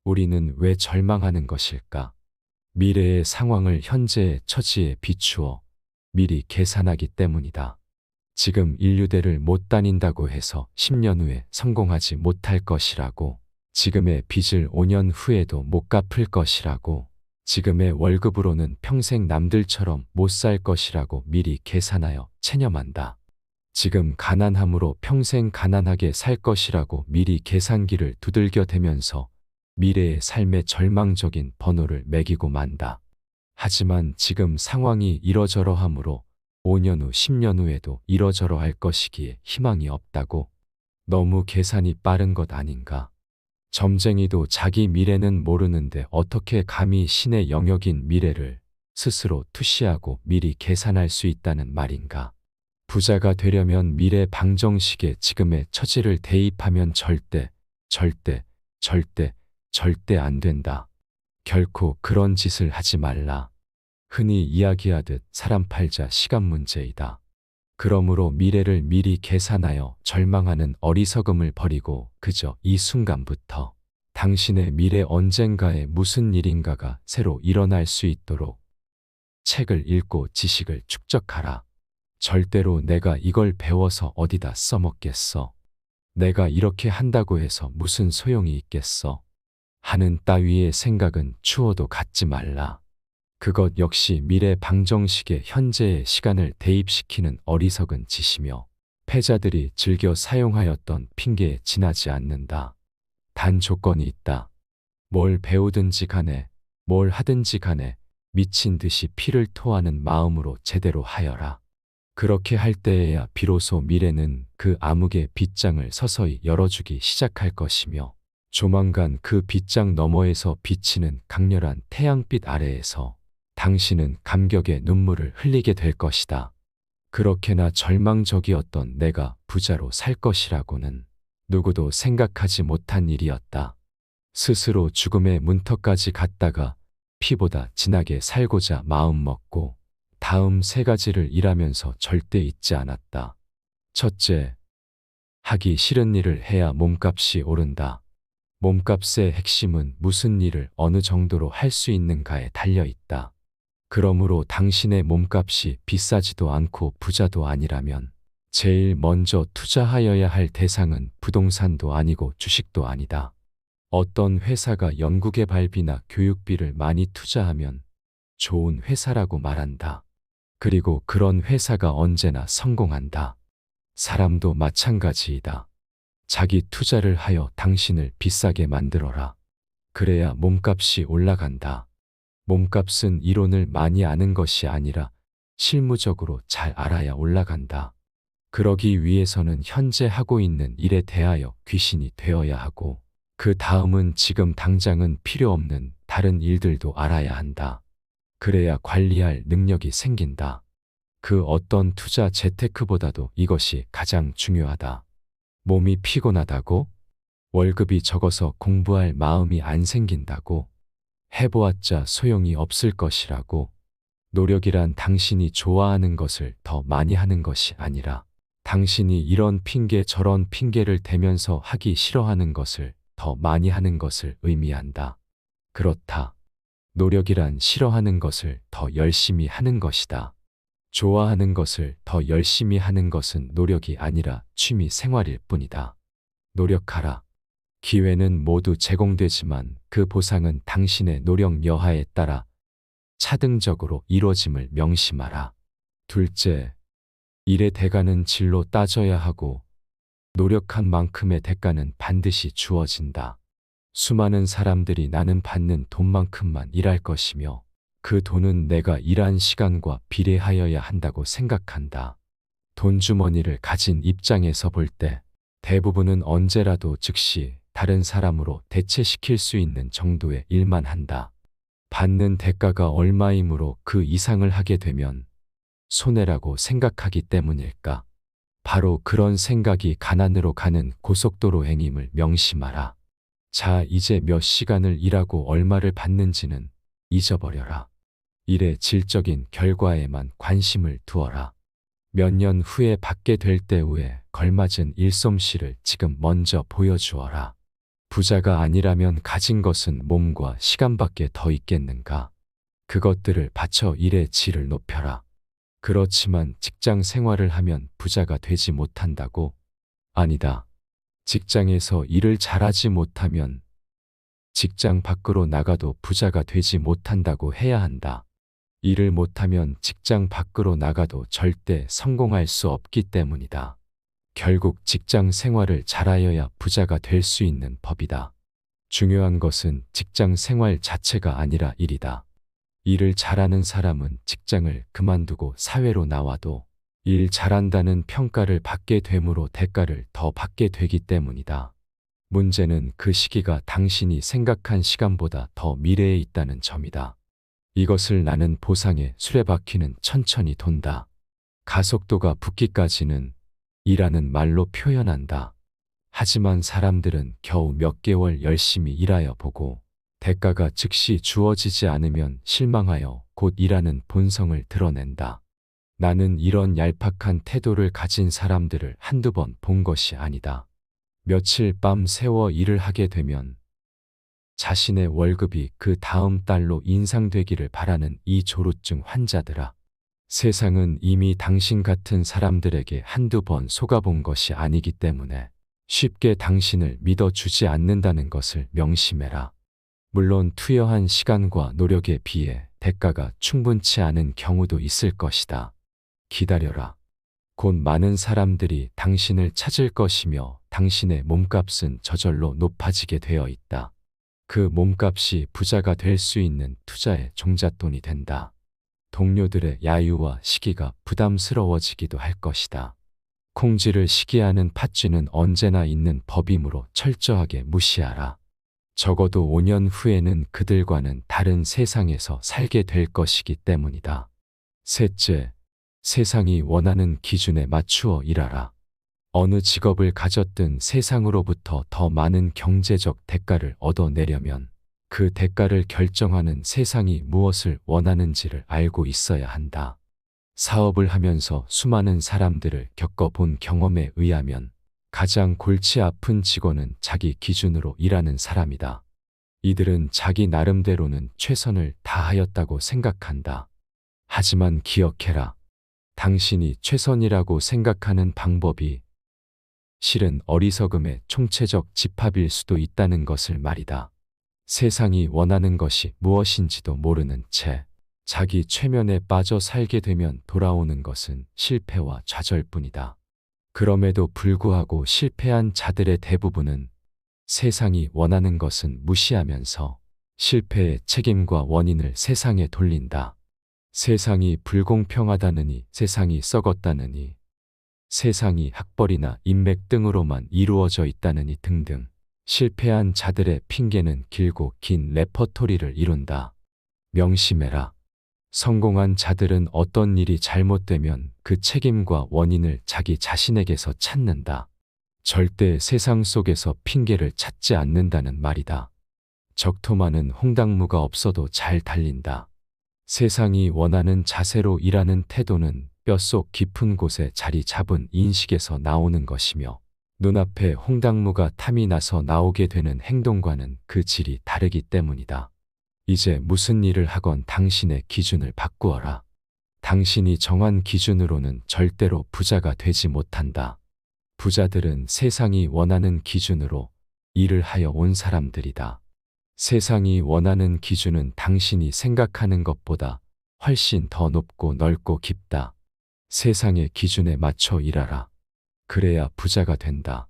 우리는 왜 절망하는 것일까? 미래의 상황을 현재의 처지에 비추어 미리 계산하기 때문이다. 지금 인류대를 못 다닌다고 해서 10년 후에 성공하지 못할 것이라고, 지금의 빚을 5년 후에도 못 갚을 것이라고, 지금의 월급으로는 평생 남들처럼 못 살 것이라고 미리 계산하여 체념한다. 지금 가난함으로 평생 가난하게 살 것이라고 미리 계산기를 두들겨 대면서 미래의 삶의 절망적인 번호를 매기고 만다. 하지만 지금 상황이 이러저러하므로 5년 후, 10년 후에도 이러저러할 것이기에 희망이 없다고. 너무 계산이 빠른 것 아닌가? 점쟁이도 자기 미래는 모르는데 어떻게 감히 신의 영역인 미래를 스스로 투시하고 미리 계산할 수 있다는 말인가? 부자가 되려면 미래 방정식에 지금의 처지를 대입하면 절대 안 된다. 결코 그런 짓을 하지 말라. 흔히 이야기하듯 사람 팔자 시간 문제이다. 그러므로 미래를 미리 계산하여 절망하는 어리석음을 버리고 그저 이 순간부터 당신의 미래 언젠가에 무슨 일인가가 새로 일어날 수 있도록 책을 읽고 지식을 축적하라. 절대로 내가 이걸 배워서 어디다 써먹겠어. 내가 이렇게 한다고 해서 무슨 소용이 있겠어. 하는 따위의 생각은 추워도 갖지 말라. 그것 역시 미래 방정식에 현재의 시간을 대입시키는 어리석은 짓이며 패자들이 즐겨 사용하였던 핑계에 지나지 않는다. 단 조건이 있다. 뭘 배우든지 간에 뭘 하든지 간에 미친 듯이 피를 토하는 마음으로 제대로 하여라. 그렇게 할 때에야 비로소 미래는 그 암흑의 빗장을 서서히 열어주기 시작할 것이며 조만간 그 빗장 너머에서 비치는 강렬한 태양빛 아래에서 당신은 감격의 눈물을 흘리게 될 것이다. 그렇게나 절망적이었던 내가 부자로 살 것이라고는 누구도 생각하지 못한 일이었다. 스스로 죽음의 문턱까지 갔다가 피보다 진하게 살고자 마음먹고 다음 세 가지를 일하면서 절대 잊지 않았다. 첫째, 하기 싫은 일을 해야 몸값이 오른다. 몸값의 핵심은 무슨 일을 어느 정도로 할 수 있는가에 달려 있다. 그러므로 당신의 몸값이 비싸지도 않고 부자도 아니라면 제일 먼저 투자하여야 할 대상은 부동산도 아니고 주식도 아니다. 어떤 회사가 연구개발비나 교육비를 많이 투자하면 좋은 회사라고 말한다. 그리고 그런 회사가 언제나 성공한다. 사람도 마찬가지이다. 자기 투자를 하여 당신을 비싸게 만들어라. 그래야 몸값이 올라간다. 몸값은 이론을 많이 아는 것이 아니라 실무적으로 잘 알아야 올라간다. 그러기 위해서는 현재 하고 있는 일에 대하여 귀신이 되어야 하고 그 다음은 지금 당장은 필요 없는 다른 일들도 알아야 한다. 그래야 관리할 능력이 생긴다. 그 어떤 투자 재테크보다도 이것이 가장 중요하다. 몸이 피곤하다고? 월급이 적어서 공부할 마음이 안 생긴다고? 해보았자 소용이 없을 것이라고? 노력이란 당신이 좋아하는 것을 더 많이 하는 것이 아니라 당신이 이런 핑계 저런 핑계를 대면서 하기 싫어하는 것을 더 많이 하는 것을 의미한다. 그렇다. 노력이란 싫어하는 것을 더 열심히 하는 것이다. 좋아하는 것을 더 열심히 하는 것은 노력이 아니라 취미 생활일 뿐이다. 노력하라. 기회는 모두 제공되지만 그 보상은 당신의 노력 여하에 따라 차등적으로 이루어짐을 명심하라. 둘째, 일의 대가는 질로 따져야 하고 노력한 만큼의 대가는 반드시 주어진다. 수많은 사람들이 나는 받는 돈만큼만 일할 것이며 그 돈은 내가 일한 시간과 비례하여야 한다고 생각한다. 돈주머니를 가진 입장에서 볼 때 대부분은 언제라도 즉시 다른 사람으로 대체시킬 수 있는 정도의 일만 한다. 받는 대가가 얼마이므로 그 이상을 하게 되면 손해라고 생각하기 때문일까? 바로 그런 생각이 가난으로 가는 고속도로 행임을 명심하라. 자, 이제 몇 시간을 일하고 얼마를 받는지는 잊어버려라. 일의 질적인 결과에만 관심을 두어라. 몇 년 후에 받게 될 때에 걸맞은 일솜씨를 지금 먼저 보여주어라. 부자가 아니라면 가진 것은 몸과 시간밖에 더 있겠는가? 그것들을 바쳐 일의 질을 높여라. 그렇지만 직장 생활을 하면 부자가 되지 못한다고? 아니다. 직장에서 일을 잘하지 못하면 직장 밖으로 나가도 부자가 되지 못한다고 해야 한다. 일을 못하면 직장 밖으로 나가도 절대 성공할 수 없기 때문이다. 결국 직장 생활을 잘하여야 부자가 될 수 있는 법이다. 중요한 것은 직장 생활 자체가 아니라 일이다. 일을 잘하는 사람은 직장을 그만두고 사회로 나와도 일 잘한다는 평가를 받게 되므로 대가를 더 받게 되기 때문이다. 문제는 그 시기가 당신이 생각한 시간보다 더 미래에 있다는 점이다. 이것을 나는 보상의 수레바퀴는 천천히 돈다. 가속도가 붙기까지는 이라는 말로 표현한다. 하지만 사람들은 겨우 몇 개월 열심히 일하여 보고 대가가 즉시 주어지지 않으면 실망하여 곧 일하는 본성을 드러낸다. 나는 이런 얄팍한 태도를 가진 사람들을 한두 번 본 것이 아니다. 며칠 밤 새워 일을 하게 되면 자신의 월급이 그 다음 달로 인상되기를 바라는 이 조루증 환자들아. 세상은 이미 당신 같은 사람들에게 한두 번 속아본 것이 아니기 때문에 쉽게 당신을 믿어주지 않는다는 것을 명심해라. 물론 투여한 시간과 노력에 비해 대가가 충분치 않은 경우도 있을 것이다. 기다려라. 곧 많은 사람들이 당신을 찾을 것이며 당신의 몸값은 저절로 높아지게 되어 있다. 그 몸값이 부자가 될 수 있는 투자의 종잣돈이 된다. 동료들의 야유와 시기가 부담스러워지기도 할 것이다. 콩쥐를 시기하는 팥쥐는 언제나 있는 법이므로 철저하게 무시하라. 적어도 5년 후에는 그들과는 다른 세상에서 살게 될 것이기 때문이다. 셋째, 세상이 원하는 기준에 맞추어 일하라. 어느 직업을 가졌든 세상으로부터 더 많은 경제적 대가를 얻어내려면 그 대가를 결정하는 세상이 무엇을 원하는지를 알고 있어야 한다. 사업을 하면서 수많은 사람들을 겪어본 경험에 의하면 가장 골치 아픈 직원은 자기 기준으로 일하는 사람이다. 이들은 자기 나름대로는 최선을 다하였다고 생각한다. 하지만 기억해라. 당신이 최선이라고 생각하는 방법이 실은 어리석음의 총체적 집합일 수도 있다는 것을 말이다. 세상이 원하는 것이 무엇인지도 모르는 채 자기 최면에 빠져 살게 되면 돌아오는 것은 실패와 좌절뿐이다. 그럼에도 불구하고 실패한 자들의 대부분은 세상이 원하는 것은 무시하면서 실패의 책임과 원인을 세상에 돌린다. 세상이 불공평하다느니, 세상이 썩었다느니, 세상이 학벌이나 인맥 등으로만 이루어져 있다느니 등등 실패한 자들의 핑계는 길고 긴 레퍼토리를 이룬다. 명심해라. 성공한 자들은 어떤 일이 잘못되면 그 책임과 원인을 자기 자신에게서 찾는다. 절대 세상 속에서 핑계를 찾지 않는다는 말이다. 적토마는 홍당무가 없어도 잘 달린다. 세상이 원하는 자세로 일하는 태도는 뼛속 깊은 곳에 자리 잡은 인식에서 나오는 것이며 눈앞에 홍당무가 탐이 나서 나오게 되는 행동과는 그 질이 다르기 때문이다. 이제 무슨 일을 하건 당신의 기준을 바꾸어라. 당신이 정한 기준으로는 절대로 부자가 되지 못한다. 부자들은 세상이 원하는 기준으로 일을 하여 온 사람들이다. 세상이 원하는 기준은 당신이 생각하는 것보다 훨씬 더 높고 넓고 깊다. 세상의 기준에 맞춰 일하라. 그래야 부자가 된다.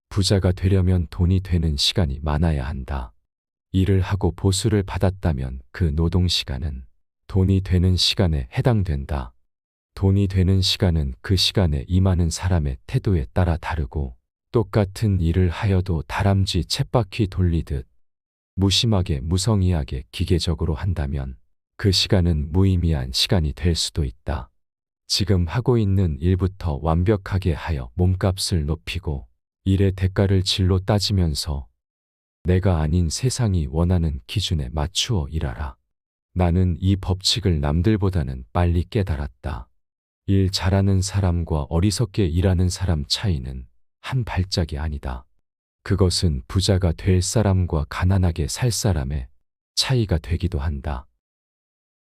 부자가 되려면 돈이 되는 시간이 많아야 한다. 일을 하고 보수를 받았다면 그 노동시간은 돈이 되는 시간에 해당된다. 돈이 되는 시간은 그 시간에 임하는 사람의 태도에 따라 다르고 똑같은 일을 하여도 다람쥐 쳇바퀴 돌리듯 무심하게 무성의하게 기계적으로 한다면 그 시간은 무의미한 시간이 될 수도 있다. 지금 하고 있는 일부터 완벽하게 하여 몸값을 높이고 일의 대가를 질로 따지면서 내가 아닌 세상이 원하는 기준에 맞추어 일하라. 나는 이 법칙을 남들보다는 빨리 깨달았다. 일 잘하는 사람과 어리석게 일하는 사람 차이는 한 발짝이 아니다. 그것은 부자가 될 사람과 가난하게 살 사람의 차이가 되기도 한다.